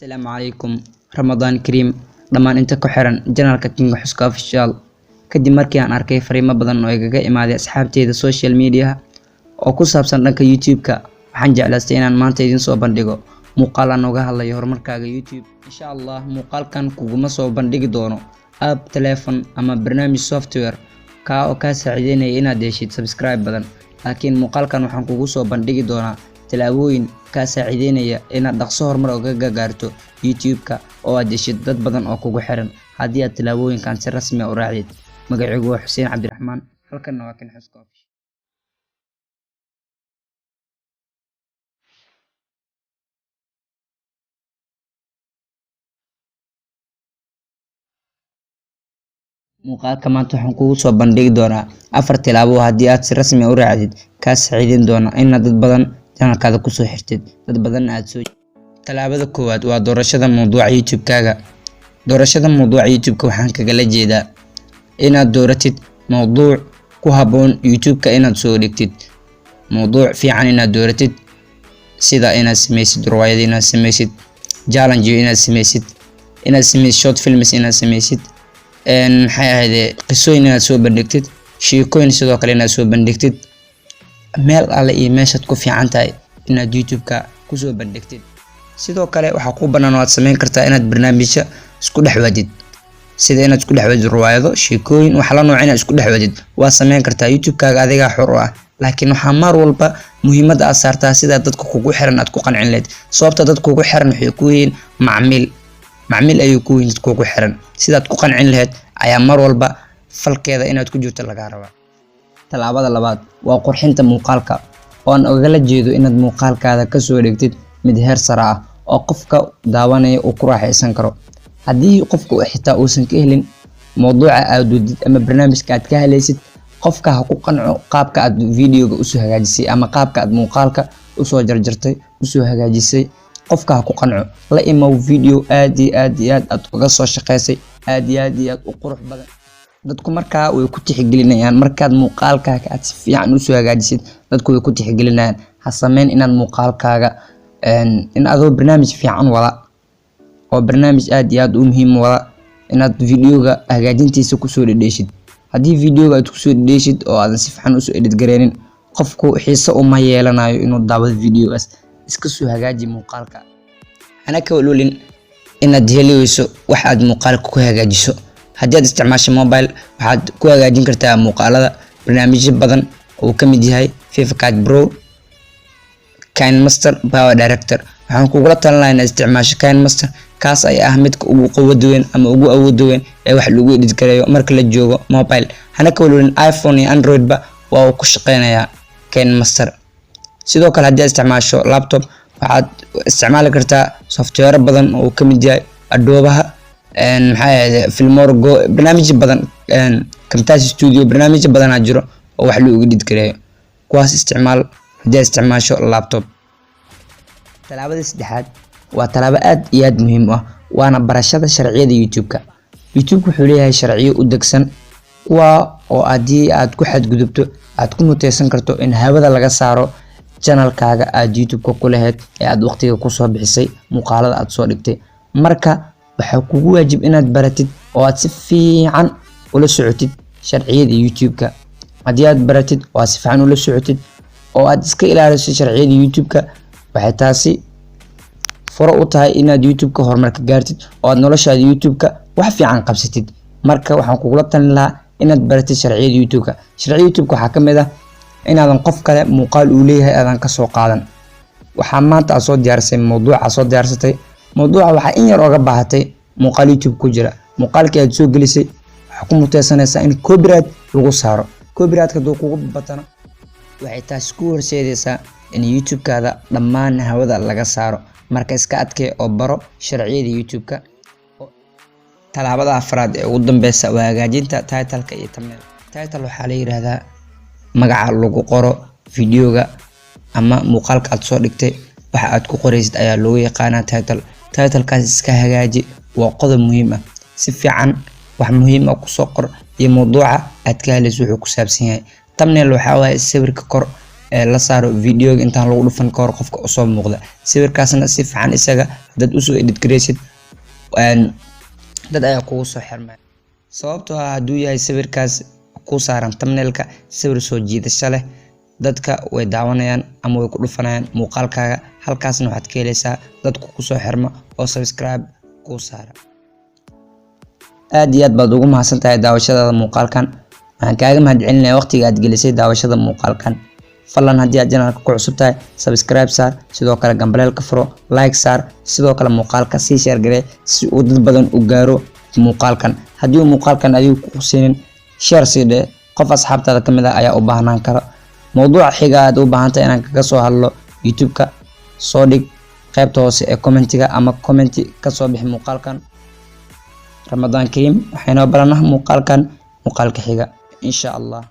السلام عليكم رمضان كريم dhamaan inta ku xiran janaalka King Xuska Official kadib markii aan arkay fariimo badan oo igaga imaaday asxaabteyda social media oo ku saabsan dhanka YouTube-ka waxaan jeclaystay inaan maanta idin soo bandhigo muuqaal aan uga hadlayo horumarkaaga YouTube insha Allah muuqaalkan kuguma soo bandhigi doono app telephone ama barnaamij software oo ka saacideynaya inaad heshid subscribe badan laakiin muuqaalkan waxaan kugu soo bandhigi doonaa talaabooyin ka saacideynaya inaad dhaqso horumar uga gaarto YouTube-ka oo aad heshid dad badan oo kugu xiran haddii aad talaabooyinkan si rasmi ah u raacdid magacaygu waa Xuseen Cabdiraxmaan halkan waa King Xuska Official muuqaalka maanta waxaan kugu soo bandhigi doonaa 4 talaabo haddii aad si rasmi ah u raacdid ka saacideyn doona inaad dad badan janaalkaada ku soo xirtid dad badan aad soo talaabada koowaad waa doorashada mowduuca YouTube-kaaga doorashada mowduuca YouTube-ka waxaan kaga jeedaa inaad dooratid mowduuc ku habboon YouTube-ka inaad soo dhigtid mowduuc fiican inaad dooratid sida inaad sameysid riwaayad inaad sameysid challenge inaad sameysid short films inaad sameysid maxay ahayd qisooyin inaad soo bandhigtid sheekooyin sidoo kale inaad soo bandhigtid meel alle iyo meeshaad ku fiican tahay inaad YouTube-ka ku soo bandhigtid sidoo kale waxa ku banaan oo aad sameyn kartaa inaad barnaamijyo isku dhaxwadid sida inaad isku dhaxwadid riwaayado sheekooyin wax la nooc inaad isku dhaxwadid waa sameyn kartaa YouTube-kaaga adiga xor ah laakiin waxa mar walba muhiimada aad saartaa sida dadka kugu xiran aad ku qancin leed sababta dadka kugu xiran waxay ku yihiin macmiil ayuu ku yihiin kugu xiran sidaad ku qancin lahayd ayaa mar walba falkeeda inaad ku jirto laga rabaa talaabada labaad waa qurxinta muuqaalka oo aan ogala jeedo inaad muuqaalkaada ka soo dhigtid mid heer sare ah oo qofka daawanaya uu ku raaxaysan karo haddii qofku xitaa uusan ka helin mowduuca aad wadid ama barnaamijka aad ka helaysid qofka ha ku qanco qaabka aad videoga u soo hagaajisay ama qaabka aad muuqaalka u soo jarjartay u soo hagaajisay qofka ha ku qanco la imow video aad uga soo shaqeysay aad u qurux badan dadku markaa way ku tixgelinayaan markaad muuqaalkaaga aad si fiican u soo hagaajisid dadku way ku tixgelinayaan ha sameyn inaad muuqaalkaaga in adoo barnaamij fiican wada oo barnaamij aad u muhiim wada inaad videoga hagaajintiisa ku soo dhedheeshid haddii videoga aad ku soo dhedheeshid oo aad si fiican u soo edit gareenin qofku xiiso uma yeelanayo inuu daawado videogaas iska soo hagaaji muuqaalka ana ka walwalin inaad heliyso wax aad muuqaalka ku hagaajiso haddii aad isticmaasho mobile waxaad ku hagaajin kartaa muuqaalada barnaamijyo badan oo ka mid yahay FiveCut Pro KineMaster Power Director waxaan kugula talinayaa inaad isticmaasho KineMaster kaas ay ah midka ugu quwad weyn ama ugu awood weyn ee wax lagu edit gareeyo marka la joogo mobile hana ka walwalin iPhone iyo Android ba waa uu ku shaqeynayaa KineMaster sidoo kale haddii aad isticmaasho laptop waxaad isticmaali kartaa software badan oo ka mid yahay Adobe maxay ahayd Filmora Go barnaamijyo badan Camtasia Studio barnaamijyo badan ayaa jiro oo wax lagu edit gareeyo kuwaas isticmaal haddii aad isticmaasho laptop talaabada saddexaad waa talaabo aad muhiim ah waana barashada sharciyada YouTube-ka YouTube wuxuu leeyahay sharciyo u degsan oo haddii aad ku xadgudubto aad ku muteysan karto in hawada laga saaro channelkaaga aad YouTube-ka ku lahayd ee aad waqtiga ku soo bixisay muuqaalada aad soo dhigtay marka waxa kugu waajib inaad baratid oo aad si fiican ula socotid sharciyada YouTube-ka haddii aad baratid oo si fiican ula socotid oo aad iska ilaaliso sharciyada YouTube-ka waxay taasi furo u tahay inaad YouTube-ka horumar ka gaartid oo aad noloshaada YouTube-ka wax fiican qabsatid marka waxaan kugula talin lahaa inaad baratid sharciyada YouTube-ka sharciyada YouTube-ka waxaa ka mid ah inaadan qof kale muuqaal uu leeyahay aadan ka soo qaadan waxaa maanta aad soo diyaarsay mowduuca waxaa in yar oga baahatay muuqaal YouTube ku jira muuqaalkii aad soo gelisay waxa ku muteysanaysaa in copyright lagu saaro copyright haduu kugu batana waxay taas ku horseedaysaa in YouTube-kaada dhammaan hawada laga saaro marka iska adkee oo baro sharciyada YouTube-ka talaabada afraad ee ugu dambeysa waa hagaajinta title-ka iyo thumbnail title waxaa la yiraahdaa magaca lagu qoro videoga ama muuqaalka aad soo dhigtay waxa aad ku qoraysid ayaa loo yaqaanaa title-kaas iska hagaaji waa qodob muhiim ah si fiican wax muhiim ah ku soo qor iyo mowduuca aad ka helayso wuxuu ku saabsan yahay thumbnail waxa waaye sawirka kor la saaro videoga intaan lagu dhufan ka hor qofka usoo muuqda sawirkaasna si fiican isaga dad usoo edit gareysid dad ayaa kugu soo xirmay sababtoo ah hadduu yahay sawirkaas ku saaran thumbnailka sawir soo jiidasho leh dadka way daawanayaan ama way ku dhufanayaan muuqaalkaaga halkaasna waxaad ka helaysaa dadku ku soo xirma oo subscribe ku saara aad iyo aad baad ugu mahadsantahay daawashada muuqaalkan waxaan kaaga mahadcelinayaa waqtiga aad gelisay daawashada muuqaalkan fadlan haddii aad channelka ku cusub tahay subscribe saar sidoo kale gambaleelka furo like saar sidoo kale muuqaalka sii share garee si uu dad badan u gaaro muuqaalkan haddii muuqaalkan adigu ku xuseenin share sidee qof asxaabtaada kamid ah ayaa u baahnaan kara mowduuca xiga aad u baahantahay inaan kaga soo hadlo youtube-ka soo dhig qaybta hoose ee commentiga ama commenti ka soo bixi muuqaalkan Ramadan Kareem waxayna balanaha muuqaalkan muuqaalka xiga insha Allah